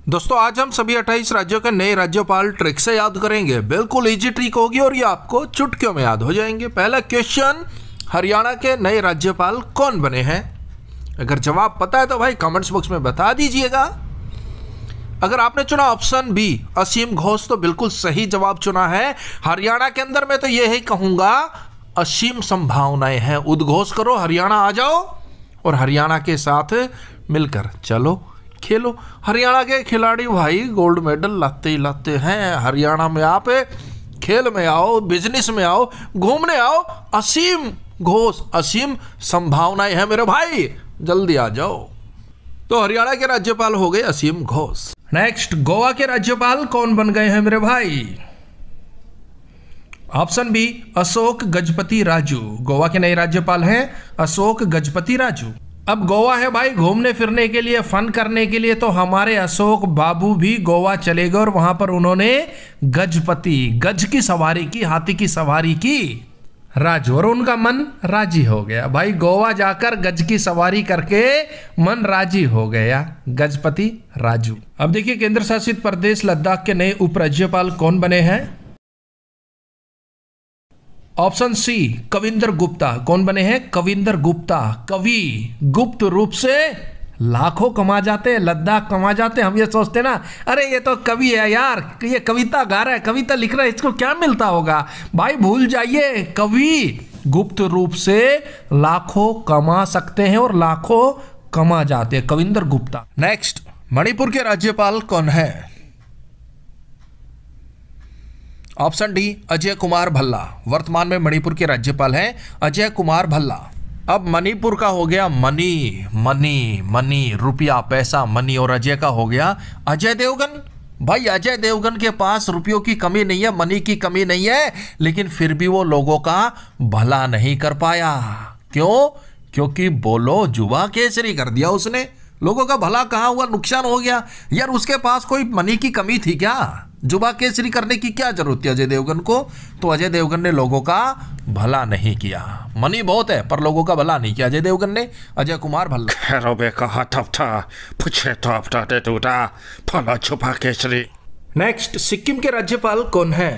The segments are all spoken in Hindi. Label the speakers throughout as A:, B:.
A: दोस्तों आज हम सभी 28 राज्यों के नए राज्यपाल ट्रिक से याद करेंगे। बिल्कुल इजी ट्रिक होगी और ये आपको चुटकियों में याद हो जाएंगे। पहला क्वेश्चन, हरियाणा के नए राज्यपाल कौन बने हैं? अगर जवाब पता है तो भाई कमेंट्स बॉक्स में बता दीजिएगा। अगर आपने चुना ऑप्शन बी असीम घोष तो बिल्कुल सही जवाब चुना है। हरियाणा के अंदर मैं तो ये ही कहूंगा असीम संभावनाएं हैं। उद्घोष करो, हरियाणा आ जाओ और हरियाणा के साथ मिलकर चलो खेलो। हरियाणा के खिलाड़ी भाई गोल्ड मेडल लाते ही लाते हैं। हरियाणा में आप खेल में आओ, बिजनेस में आओ, घूमने आओ। असीम घोष, असीम संभावनाएं हैं मेरे भाई, जल्दी आ जाओ। तो हरियाणा के राज्यपाल हो गए असीम घोष। नेक्स्ट, गोवा के राज्यपाल कौन बन गए हैं मेरे भाई? Option B Ashok Gajapathi Raju. गोवा के नए राज्यपाल हैं अशोक गजपति राजू। अब गोवा है भाई घूमने फिरने के लिए, फन करने के लिए, तो हमारे अशोक बाबू भी गोवा चले गए और वहां पर उन्होंने गज की सवारी की, हाथी की सवारी की राजू, और उनका मन राजी हो गया। भाई गोवा जाकर गज की सवारी करके मन राजी हो गया, गजपति राजू। अब देखिए केंद्र शासित प्रदेश लद्दाख के नए उपराज्यपाल कौन बने हैं? Option C Kavinder Gupta. कौन बने हैं? कविंदर गुप्ता। कवि, गुप्त रूप से लाखों कमा जाते हैं, लद्दाख कमा जाते हैं। हम ये सोचते ना, अरे ये तो कवि है यार, ये कविता गा रहा है, कविता लिख रहा है, इसको क्या मिलता होगा। भाई भूल जाइए, कवि गुप्त रूप से लाखों कमा सकते हैं और लाखों कमा जाते हैं। कविंदर गुप्ता। नेक्स्ट, मणिपुर के राज्यपाल कौन है? Option D Ajay Kumar Bhalla. वर्तमान में मणिपुर के राज्यपाल हैं अजय कुमार भल्ला। अब मणिपुर का हो गया मनी, रुपया, पैसा, मनी, और अजय का हो गया अजय देवगन। भाई अजय देवगन के पास रुपयों की कमी नहीं है, मनी की कमी नहीं है, लेकिन फिर भी वो लोगों का भला नहीं कर पाया। क्यों? क्योंकि बोलो जुआ केसरी कर दिया उसने। लोगों का भला कहाँ हुआ, नुकसान हो गया। यार उसके पास कोई मनी की कमी थी क्या? जुबा केसरी करने की क्या जरूरत थी अजय देवगन को? तो अजय देवगन ने लोगों का भला नहीं किया। मनी बहुत है पर लोगों का भला नहीं किया अजय देवगन ने। अजय कुमार भल्ला।
B: खैरों में कहा तब था, पूछे तो अपना दे टूटा, फला जुबा केसरी।
A: नेक्स्ट, सिक्किम के राज्यपाल कौन है?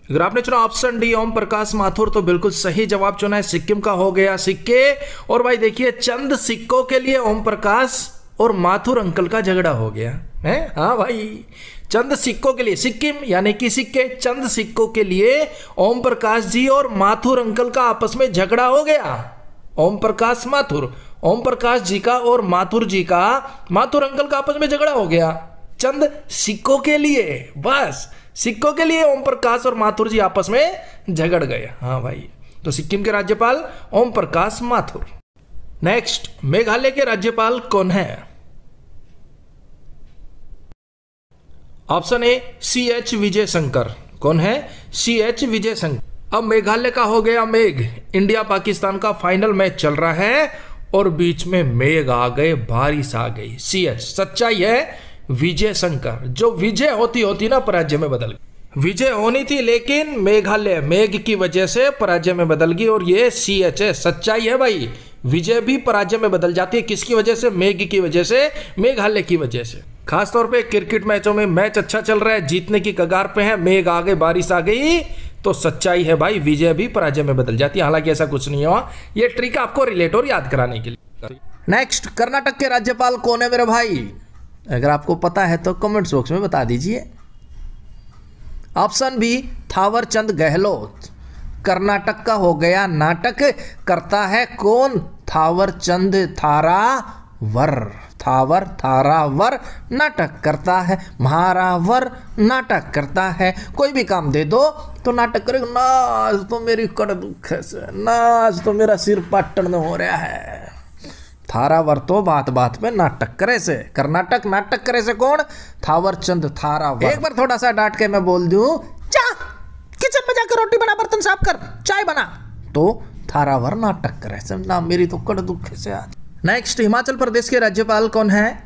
A: अगर आपने चुना ऑप्शन डी ओम प्रकाश माथुर तो बिल्कुल सही जवाब चुना है। सिक्किम का हो गया सिक्के। और भाई देखिए चंद सिक्कों के लिए ओम प्रकाश और माथुर अंकल का झगड़ा हो गया है। हाँ भाई, चंद सिक्कों के लिए, सिक्किम यानी कि सिक्के, चंद सिक्कों के लिए ओम प्रकाश जी और माथुर अंकल का आपस में झगड़ा हो गया। ओम प्रकाश माथुर, ओम प्रकाश जी का और माथुर जी का, माथुर अंकल का आपस में झगड़ा हो गया चंद सिक्कों के लिए। बस सिक्कों के लिए ओम प्रकाश और माथुर जी आपस में झगड़ गए। हाँ भाई, तो सिक्किम के राज्यपाल ओम प्रकाश माथुर। नेक्स्ट, मेघालय के राज्यपाल कौन है? ऑप्शन ए CH विजय शंकर। कौन है? CH विजय शंकर। अब मेघालय का हो गया मेघ। इंडिया पाकिस्तान का फाइनल मैच चल रहा है और बीच में मेघ आ गए, बारिश आ गई। CH, सच्चाई है विजय शंकर। जो विजय होती ना पराजय में बदल गई। विजय होनी थी लेकिन मेघालय मेघ की वजह से पराजय में बदल गई, और ये CH है। सच्चाई है भाई, विजय भी पराजय में बदल जाती है। किसकी वजह से? मेघ की वजह से, मेघालय की वजह से। खासतौर पे क्रिकेट मैचों में मैच अच्छा चल रहा है, जीतने की कगार पे है, मेघ आ गए, बारिश आ गई, तो सच्चाई है भाई विजय भी पराजय में बदल जाती है। हालांकि ऐसा कुछ नहीं हुआ, ये ट्रिक आपको रिलेट और याद कराने के लिए। नेक्स्ट, कर्नाटक के राज्यपाल कौन है मेरे भाई? अगर आपको पता है तो कमेंट्स बॉक्स में बता दीजिए। Option B Thawar Chand Gehlot. कर्नाटक का हो गया नाटक, करता है कौन? थावर चंद थारावर। थावर थारावर नाटक करता है, महारावर नाटक करता है। कोई भी काम दे दो तो नाटक करेगा। नाच तो मेरी कड़ दुख से, नाच तो मेरा सिर पाटन हो रहा है। थारावर तो बात बात में नाटक करे से। कर्नाटक नाटक करे से कौन? थावर चंद थारावर। एक बार थोड़ा सा डांट के मैं बोल दूं, जा किचन में जाकर रोटी बना, बर्तन साफ कर, चाय बना, तो थारावर नाटक करे से ना, मेरी तो कड़ दुख से आज। नेक्स्ट, हिमाचल प्रदेश के राज्यपाल कौन है?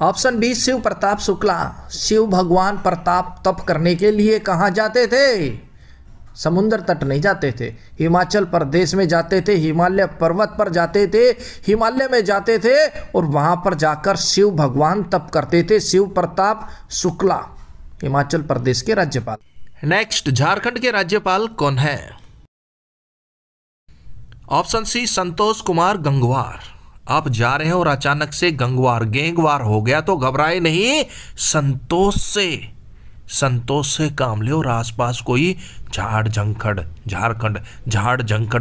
A: Option B Shiv Pratap Shukla. शिव भगवान प्रताप तप करने के लिए कहां जाते थे?
C: समुद्र तट नहीं जाते थे, हिमाचल प्रदेश में जाते थे, हिमालय पर्वत पर जाते थे, हिमालय में जाते थे और वहां पर जाकर शिव भगवान तप करते थे। शिव प्रताप शुक्ला हिमाचल प्रदेश के राज्यपाल।
A: नेक्स्ट, झारखंड के राज्यपाल कौन है? ऑप्शन सी, संतोष कुमार गंगवार। आप जा रहे हैं और अचानक से गंगवार गेंगवार हो गया तो घबराए नहीं, संतोष से काम ले और आसपास कोई झाड़ झंखड़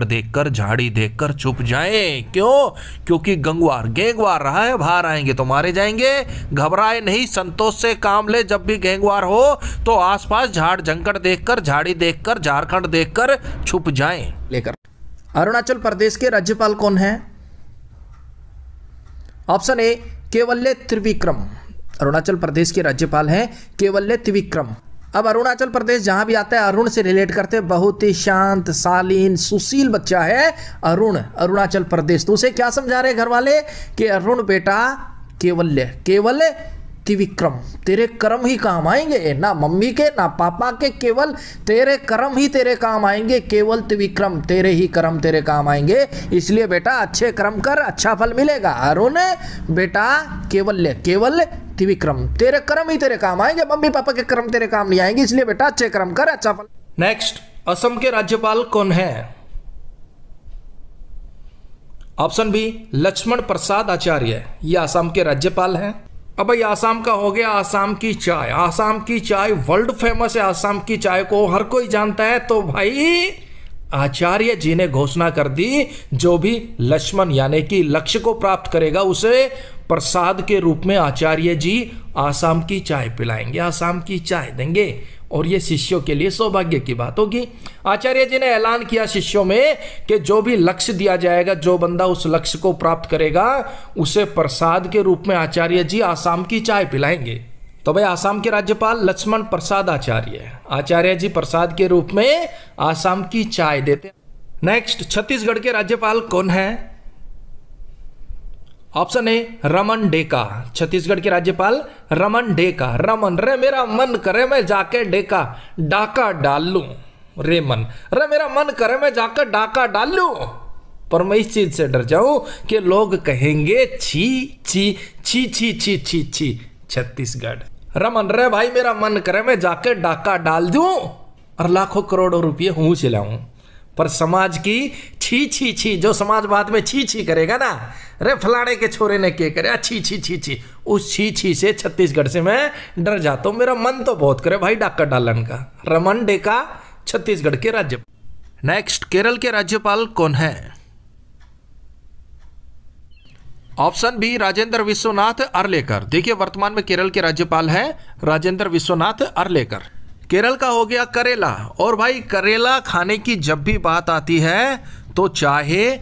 A: देखकर, झाड़ी देखकर चुप जाए। क्यों? क्योंकि गंगवार गेंगवार रहा है, बाहर आएंगे तो मारे जाएंगे। घबराए नहीं, संतोष से काम ले। जब भी गेंगवार हो तो आसपास झाड़ झंखड़ देखकर, झाड़ी देखकर, झारखंड देखकर छुप जाएं।
C: लेकर अरुणाचल प्रदेश के राज्यपाल कौन है? Option A, Kaivalya Trivikram. अरुणाचल प्रदेश के राज्यपाल हैं केवल्य त्रिविक्रम। अब अरुणाचल प्रदेश जहां भी आता है अरुण से रिलेट करते हैं, बहुत ही शांत, शालीन, सुशील बच्चा है अरुण, अरुणाचल प्रदेश। तो उसे क्या समझा रहे घर वाले कि अरुण बेटा केवल त्रिविक्रम, तेरे कर्म ही काम आएंगे, ना मम्मी के ना पापा के, केवल तेरे कर्म ही तेरे काम आएंगे। केवल त्रिविक्रम, तेरे ही कर्म तेरे काम आएंगे, इसलिए बेटा अच्छे कर्म कर, अच्छा फल मिलेगा। अरुण बेटा केवल त्रिविक्रम, तेरे कर्म ही तेरे काम आएंगे, मम्मी पापा के कर्म तेरे काम नहीं आएंगे, इसलिए बेटा अच्छे कर्म कर, अच्छा फल।
A: नेक्स्ट, असम के राज्यपाल कौन है? Option B, Lakshman Prasad Acharya. ये असम के राज्यपाल हैं। अब भाई आसाम का हो गया, आसाम की चाय। आसाम की चाय वर्ल्ड फेमस है, आसाम की चाय को हर कोई जानता है। तो भाई आचार्य जी ने घोषणा कर दी, जो भी लक्ष्मण यानी कि लक्ष्य को प्राप्त करेगा उसे प्रसाद के रूप में आचार्य जी आसाम की चाय पिलाएंगे, आसाम की चाय देंगे। और ये शिष्यों के लिए सौभाग्य की बात होगी। आचार्य जी ने ऐलान किया शिष्यों में कि जो भी लक्ष्य दिया जाएगा, जो बंदा उस लक्ष्य को प्राप्त करेगा उसे प्रसाद के रूप में आचार्य जी आसाम की चाय पिलाएंगे। तो भाई आसाम के राज्यपाल लक्ष्मण प्रसाद आचार्य, आचार्य जी प्रसाद के रूप में आसाम की चाय देते। नेक्स्ट, छत्तीसगढ़ के राज्यपाल कौन है? Option A, Raman Deka. छत्तीसगढ़ के राज्यपाल रमन डेका। रमन रे मेरा मन करे मैं जाके डेका डाका डाल लूं, रे मन रे मेरा मन करे मैं जाकर डाका डाल लूं, पर मैं इस चीज से डर जाऊं कि लोग कहेंगे छी छी छी छी छी छी छी। छत्तीसगढ़, रमन रे भाई मेरा मन करे मैं जाके डाका डाल दूं और लाखों करोड़ों रुपये हूं चिलाऊं, पर समाज की छी छी छी, जो समाजवाद में छी छी करेगा ना, रे फलाने के छोरे ने क्या करे, छी छी छी छी, उस छी छी से छत्तीसगढ़ से मैं डर जाता हूं। मेरा मन तो बहुत करे भाई डाका डालन का। रमन डेका छत्तीसगढ़ के राज्यपाल। नेक्स्ट, केरल के राज्यपाल कौन है? Option B, Rajendra Vishwanath Arlekar. देखिए वर्तमान में केरल के राज्यपाल हैं राजेंद्र विश्वनाथ अर्लेकर। केरल का हो गया करेला। और भाई करेला खाने की जब भी बात आती है तो चाहे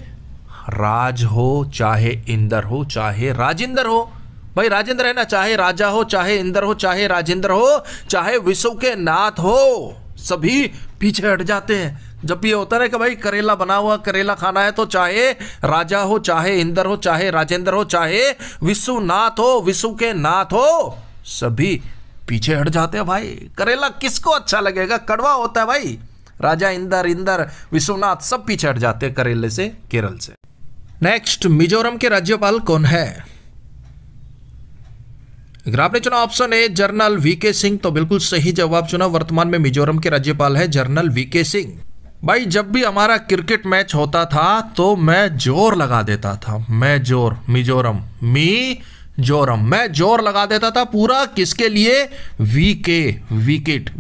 A: राज हो, चाहे इंदर हो, चाहे राजेंद्र हो, भाई राजेंद्र है ना, चाहे राजा हो, चाहे इंदर हो, चाहे राजेंद्र हो, चाहे विश्व के नाथ हो, सभी पीछे हट जाते हैं। जब भी होता है कि भाई करेला बना हुआ करेला खाना है तो चाहे राजा हो, चाहे इंदर हो, चाहे राजेंद्र हो, चाहे विश्वनाथ हो, विश्व के नाथ हो, सभी पीछे हट जाते हैं। भाई करेला किसको अच्छा लगेगा? कड़वा होता है भाई। राजा इंदर विश्वनाथ सब पीछे हट जाते हैं करेले से, केरल से। नेक्स्ट, मिजोरम के राज्यपाल कौन है? अगर आपने चुना option A general VK Singh तो बिल्कुल सही जवाब चुना। वर्तमान में मिजोरम के राज्यपाल है जनरल वीके सिंह। भाई जब भी हमारा क्रिकेट मैच होता था तो मैं जोर लगा देता था, मैं जोर मिजोरम जोरम मैं जोर लगा देता था पूरा। किसके लिए? विकेट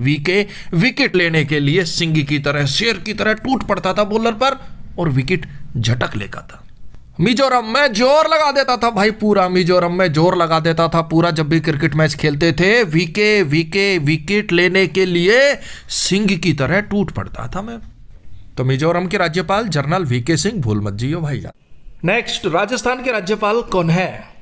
A: लेने के लिए। सिंह की तरह, शेर की तरह टूट पड़ता था बॉलर पर और विकेट झटक लेता था। मिजोरम में जोर लगा देता था भाई पूरा, मिजोरम में जोर लगा देता था पूरा। जब भी क्रिकेट मैच खेलते थे विकेट लेने के लिए सिंह की तरह टूट पड़ता था मैं। तो मिजोरम के राज्यपाल जनरल वीके सिंह, भूल मत जियो भाई। नेक्स्ट, राजस्थान के राज्यपाल कौन है?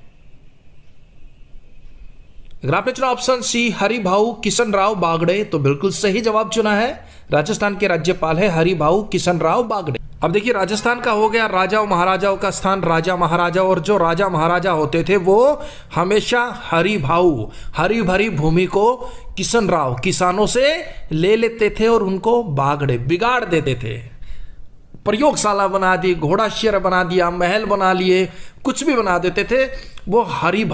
A: अगर आपने चुना ऑप्शन सी हरिभाऊ किशन राव बागड़े तो बिल्कुल सही जवाब चुना है। राजस्थान के राज्यपाल है हरिभाऊ किशन राव बागड़े। अब देखिए, राजस्थान का हो गया राजा और महाराजाओं का स्थान, राजा महाराजा, और जो राजा महाराजा होते थे वो हमेशा हरी भरी भूमि को किशन राव किसानों से ले लेते थे और उनको बागड़े बिगाड़ देते थे। प्रयोगशाला बना दी, घोड़ाशयर बना दिया, महल बना लिए, कुछ भी बना देते थे। वो हरी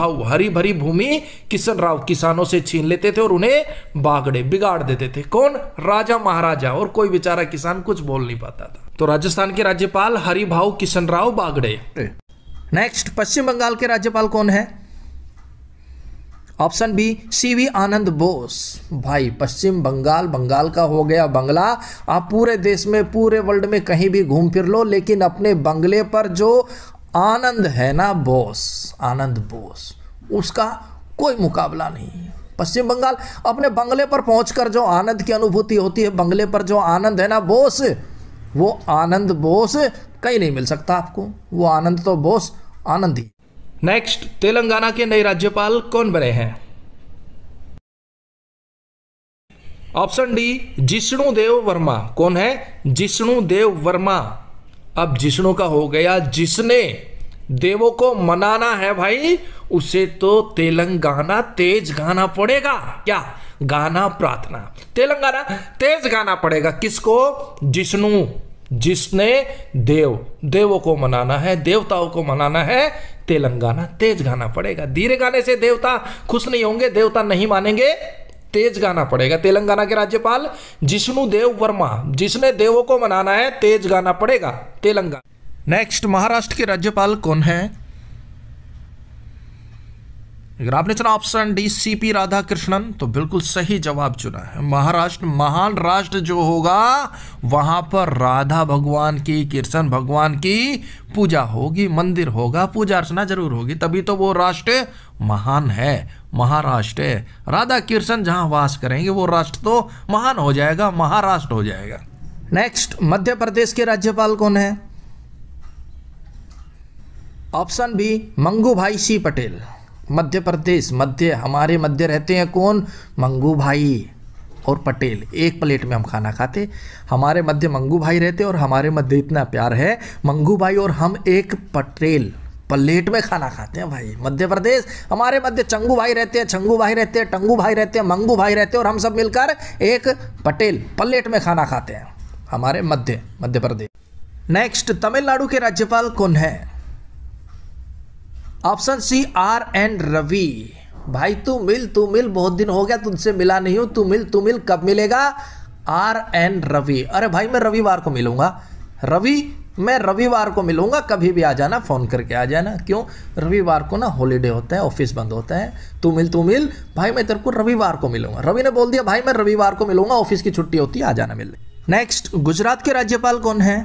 A: भरी भूमि किशन राव किसानों से छीन लेते थे और उन्हें बागड़े बिगाड़ देते थे। कौन? राजा महाराजा, और कोई बेचारा किसान कुछ बोल नहीं पाता था। तो राजस्थान के राज्यपाल हरिभाऊ किशन राव बागड़े।
C: नेक्स्ट, पश्चिम बंगाल के राज्यपाल कौन है? ऑप्शन बी सीवी आनंद बोस। भाई पश्चिम बंगाल का हो गया बंगला। आप पूरे देश में, पूरे वर्ल्ड में कहीं भी घूम फिर लो, लेकिन अपने बंगले पर जो आनंद है ना आनंद बोस, उसका कोई मुकाबला नहीं। पश्चिम बंगाल अपने बंगले पर पहुंचकर जो आनंद की अनुभूति होती है, बंगले पर जो आनंद है ना बोस, वो आनंद बोस कहीं नहीं मिल सकता आपको। वो आनंद तो बोस आनंद ही।
A: नेक्स्ट, तेलंगाना के नए राज्यपाल कौन बने हैं? ऑप्शन डी जिष्णु देव वर्मा। कौन है? जिष्णु देव वर्मा। अब जिष्णु का हो गया, जिसने देवों को मनाना है भाई, उसे तो तेलंगाना तेज गाना पड़ेगा। क्या गाना? प्रार्थना। तेलंगाना तेज गाना पड़ेगा। किसको? जिष्णु, जिसने देवों को मनाना है, देवताओं को मनाना है, तेलंगाना तेज गाना पड़ेगा। धीरे गाने से देवता खुश नहीं होंगे, देवता नहीं मानेंगे, तेज गाना पड़ेगा। तेलंगाना के राज्यपाल जिष्णु देव वर्मा, जिसने देवों को मनाना है, तेज गाना पड़ेगा तेलंगाना। नेक्स्ट, महाराष्ट्र के राज्यपाल कौन है? अगर आपने चुना ऑप्शन डी सीपी राधाकृष्णन, तो बिल्कुल सही जवाब चुना है। महाराष्ट्र महान राष्ट्र जो होगा, वहां पर राधा भगवान की, कृष्ण भगवान की पूजा होगी, मंदिर होगा, पूजा अर्चना जरूर होगी, तभी तो वो राष्ट्र महान है। महाराष्ट्र, राधा कृष्ण जहां वास करेंगे वो राष्ट्र तो महान हो जाएगा, महाराष्ट्र हो जाएगा।
C: नेक्स्ट, मध्य प्रदेश के राज्यपाल कौन है? ऑप्शन बी मंगू भाई सी पटेल। मध्य प्रदेश, हमारे मध्य रहते हैं कौन? मंगू भाई और पटेल। एक प्लेट में हम खाना खाते, हमारे मध्य मंगू भाई रहते और हमारे मध्य इतना प्यार है, मंगू भाई और हम एक पटेल प्लेट में खाना खाते हैं भाई। मध्य प्रदेश, हमारे मध्य चंगू भाई रहते हैं, छंगू भाई रहते हैं, टंगू भाई रहते हैं, मंगू भाई रहते हैं, और हम सब मिलकर एक पटेल प्लेट में खाना खाते हैं, हमारे मध्य प्रदेश। नेक्स्ट, तमिलनाडु के राज्यपाल कौन है? Option C RN Ravi. भाई तू मिल, बहुत दिन हो गया तुझसे मिला नहीं हूं, तू मिल, कब मिलेगा? RN रवि। अरे भाई मैं रविवार को मिलूंगा, मैं रविवार को मिलूंगा, कभी भी आ जाना, फोन करके आ जाना। क्यों? रविवार को ना हॉलीडे होता है, ऑफिस बंद होता है। तू मिल भाई, मैं तेरे को रविवार को मिलूंगा। रवि ने बोल दिया भाई मैं रविवार को मिलूंगा, ऑफिस की छुट्टी होती है, आ जाना मिलने। नेक्स्ट, गुजरात के राज्यपाल कौन है?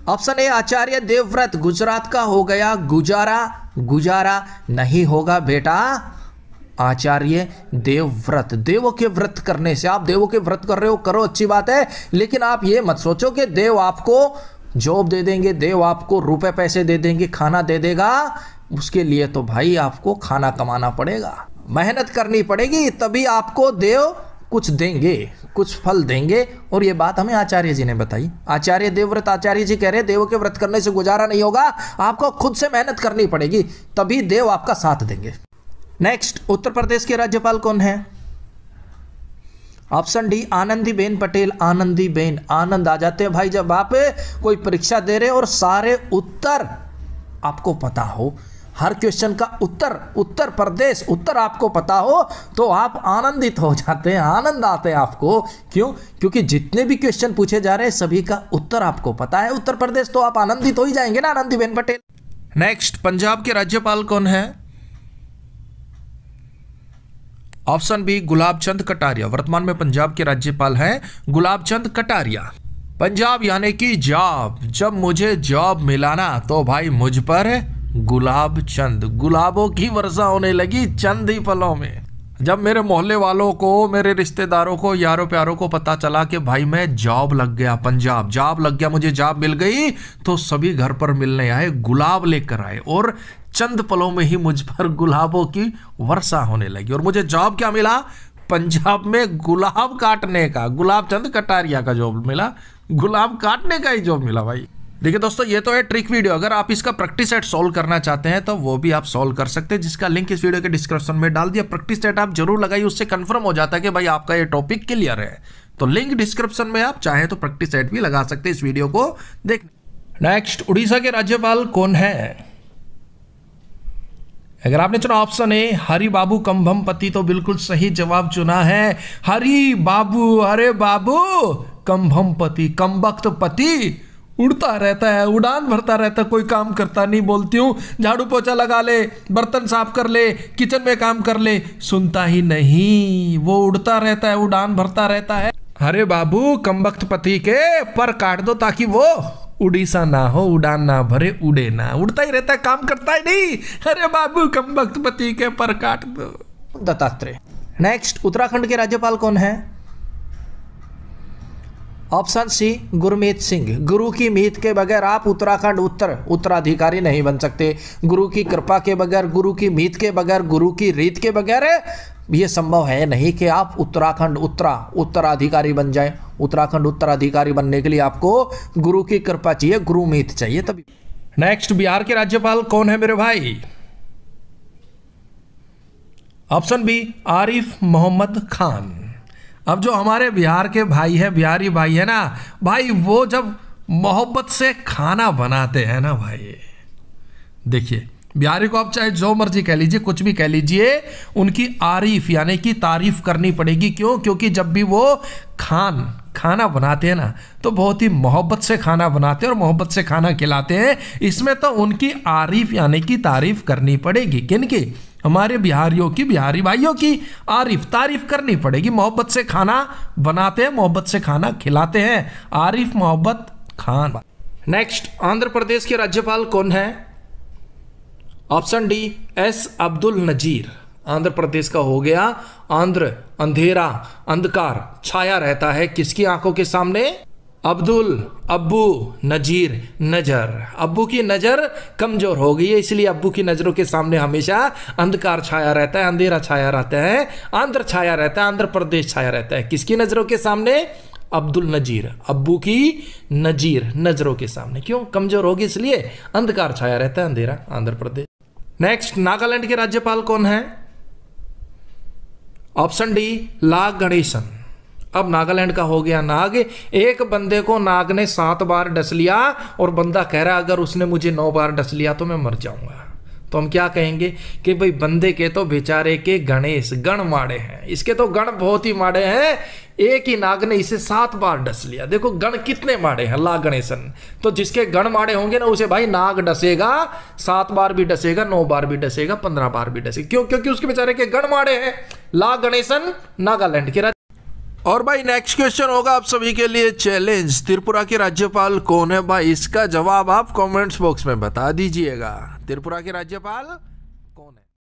C: ऑप्शन ए आचार्य देवव्रत। गुजरात का हो गया गुजारा नहीं होगा बेटा, आचार्य देवव्रत। देवों के व्रत करने से, आप देवों के व्रत कर रहे हो, करो, अच्छी बात है, लेकिन आप ये मत सोचो कि देव आपको जॉब दे देंगे, देव आपको रुपए पैसे दे देंगे, खाना दे देगा। उसके लिए तो भाई आपको खाना कमाना पड़ेगा, मेहनत करनी पड़ेगी, तभी आपको देव कुछ देंगे, कुछ फल देंगे। और ये बात हमें आचार्य जी ने बताई। आचार्य देवव्रत, आचार्य जी कह रहे देवों के व्रत करने से गुजारा नहीं होगा, आपको खुद से मेहनत करनी पड़ेगी, तभी देव आपका साथ देंगे। नेक्स्ट, उत्तर प्रदेश के राज्यपाल कौन है? Option D Anandiben Patel. आनंदीबेन, आनंद आ जाते हैं भाई जब आप कोई परीक्षा दे रहे हो और सारे उत्तर आपको पता हो, हर क्वेश्चन का उत्तर प्रदेश उत्तर आपको पता हो, तो आप आनंदित हो जाते हैं, आनंद आते हैं आपको। क्यों? क्योंकि जितने भी क्वेश्चन पूछे जा रहे हैं सभी का उत्तर आपको पता है, उत्तर प्रदेश, तो आप आनंदित हो ही जाएंगे ना, आनंदीबेन पटेल।
A: नेक्स्ट, पंजाब के राज्यपाल कौन है? Option B Gulab Chand Kataria. वर्तमान में पंजाब के राज्यपाल हैं गुलाब चंद कटारिया। पंजाब यानी कि जॉब, जब मुझे जॉब मिला ना, तो भाई मुझ पर गुलाब चंद, गुलाबों की वर्षा होने लगी चंद ही पलों में। जब मेरे मोहल्ले वालों को, मेरे रिश्तेदारों को, यारों प्यारों को पता चला कि भाई मैं जॉब लग गया, पंजाब जॉब लग गया, मुझे जॉब मिल गई, तो सभी घर पर मिलने आए, गुलाब लेकर आए, और चंद पलों में ही मुझ पर गुलाबों की वर्षा होने लगी। और मुझे जॉब क्या मिला? पंजाब में गुलाब काटने का, गुलाब चंद कटारिया का जॉब मिला। गुलाब काटने का ही जॉब मिला भाई। देखिए दोस्तों, ये तो है ट्रिक वीडियो। अगर आप इसका प्रैक्टिस सेट सॉल्व करना चाहते हैं तो वो भी आप सॉल्व कर सकते हैं, जिसका लिंक इस वीडियो के डिस्क्रिप्शन में डाल दिया। प्रैक्टिस सेट आप जरूर लगाइए, उससे कंफर्म हो जाता है कि भाई आपका ये टॉपिक क्लियर है। तो लिंक डिस्क्रिप्शन में, आप चाहें तो प्रैक्टिस सेट भी लगा सकते हैं इस वीडियो को देखने। नेक्स्ट, उड़ीसा के राज्यपाल कौन है? अगर आपने चुना ऑप्शन ए हरि बाबू कंभमपति तो बिल्कुल सही जवाब चुना है। हरि बाबू, अरे बाबू कंभमपति, कमबख्त पति, उड़ता रहता है, उड़ान भरता रहता है, कोई काम करता नहीं। बोलती हूँ झाड़ू पोछा लगा ले, बर्तन साफ कर ले, किचन में काम कर ले, सुनता ही नहीं, वो उड़ता रहता है, उड़ान भरता रहता है। अरे बाबू कमबख्त पति के पर काट दो ताकि वो उड़ीसा ना हो, उड़ान ना भरे, उड़े ना। उड़ता ही रहता है, काम करता ही नहीं। अरे बाबू कमबख्त पति के पर काट दो।
C: दत्तात्रेय। नेक्स्ट, उत्तराखंड के राज्यपाल कौन है? Option C Gurmeet Singh. गुरु की मीत के बगैर आप उत्तराखंड उत्तराधिकारी नहीं बन सकते। गुरु की कृपा के बगैर, गुरु की मीत के बगैर, गुरु की रीत के बगैर ये संभव है नहीं कि आप उत्तराखंड उत्तराधिकारी बन जाए। उत्तराखंड उत्तराधिकारी बनने के लिए आपको गुरु की कृपा चाहिए, गुरु मीत चाहिए तभी।
A: नेक्स्ट, बिहार के राज्यपाल कौन है मेरे भाई? Option B Arif Mohammad Khan. अब जो हमारे बिहार के भाई है, बिहारी भाई है ना भाई, वो जब मोहब्बत से खाना बनाते हैं ना भाई, देखिए बिहारी को आप चाहे जो मर्जी कह लीजिए, कुछ भी कह लीजिए, उनकी आरिफ यानी कि तारीफ करनी पड़ेगी। क्यों? क्योंकि जब भी वो खाना बनाते हैं ना तो बहुत ही मोहब्बत से खाना बनाते हैं और मोहब्बत से खाना खिलाते हैं। इसमें तो उनकी आरिफ यानी कि तारीफ करनी पड़ेगी। किनकी? हमारे बिहारियों की, बिहारी भाइयों की आरिफ तारीफ करनी पड़ेगी। मोहब्बत से खाना बनाते हैं, मोहब्बत से खाना खिलाते हैं। आरिफ मोहब्बत खान। नेक्स्ट, आंध्र प्रदेश के राज्यपाल कौन है? Option D S Abdul Nazeer. Andhra Pradesh का हो गया। आंध्र, अंधेरा, अंधकार छाया रहता है किसकी आंखों के सामने? अब्बू, नजीर, नजर। अब्बू की नजर कमजोर हो गई है, इसलिए अब्बू की नजरों के सामने हमेशा अंधकार छाया रहता है, अंधेरा छाया रहता है, आंध्र छाया रहता है, आंध्र प्रदेश छाया रहता है। किसकी नजरों के सामने? अब्दुल नजीर, अब्बू की नजीर नजरों के सामने। क्यों? कमजोर होगी इसलिए अंधकार छाया रहता है, अंधेरा, आंध्र प्रदेश। नेक्स्ट, नागालैंड के राज्यपाल कौन है? ऑप्शन डी ला गणेशन। अब नागालैंड का हो गया नाग। एक बंदे को नाग ने 7 बार डस लिया और बंदा कह रहा है अगर उसने मुझे 9 बार डस लिया तो मैं मर जाऊंगा। तो हम क्या कहेंगे कि भाई बंदे के तो बेचारे के गणेश गण माड़े हैं, इसके तो गण बहुत ही माड़े हैं। एक ही नाग ने इसे 7 बार डस लिया। देखो गण कितने माड़े हैं, ला गणेशन। तो जिसके गण माड़े होंगे ना उसे भाई नाग डसेगा, 7 बार भी डसेगा, 9 बार भी डसेगा, 15 बार भी डसेगा। क्यों? क्योंकि उसके बेचारे के गण माड़े हैं। ला गणेशन नागालैंड के। और भाई नेक्स्ट क्वेश्चन होगा आप सभी के लिए चैलेंज। त्रिपुरा के राज्यपाल कौन है भाई? इसका जवाब आप कमेंट्स बॉक्स में बता दीजिएगा। त्रिपुरा के राज्यपाल कौन है?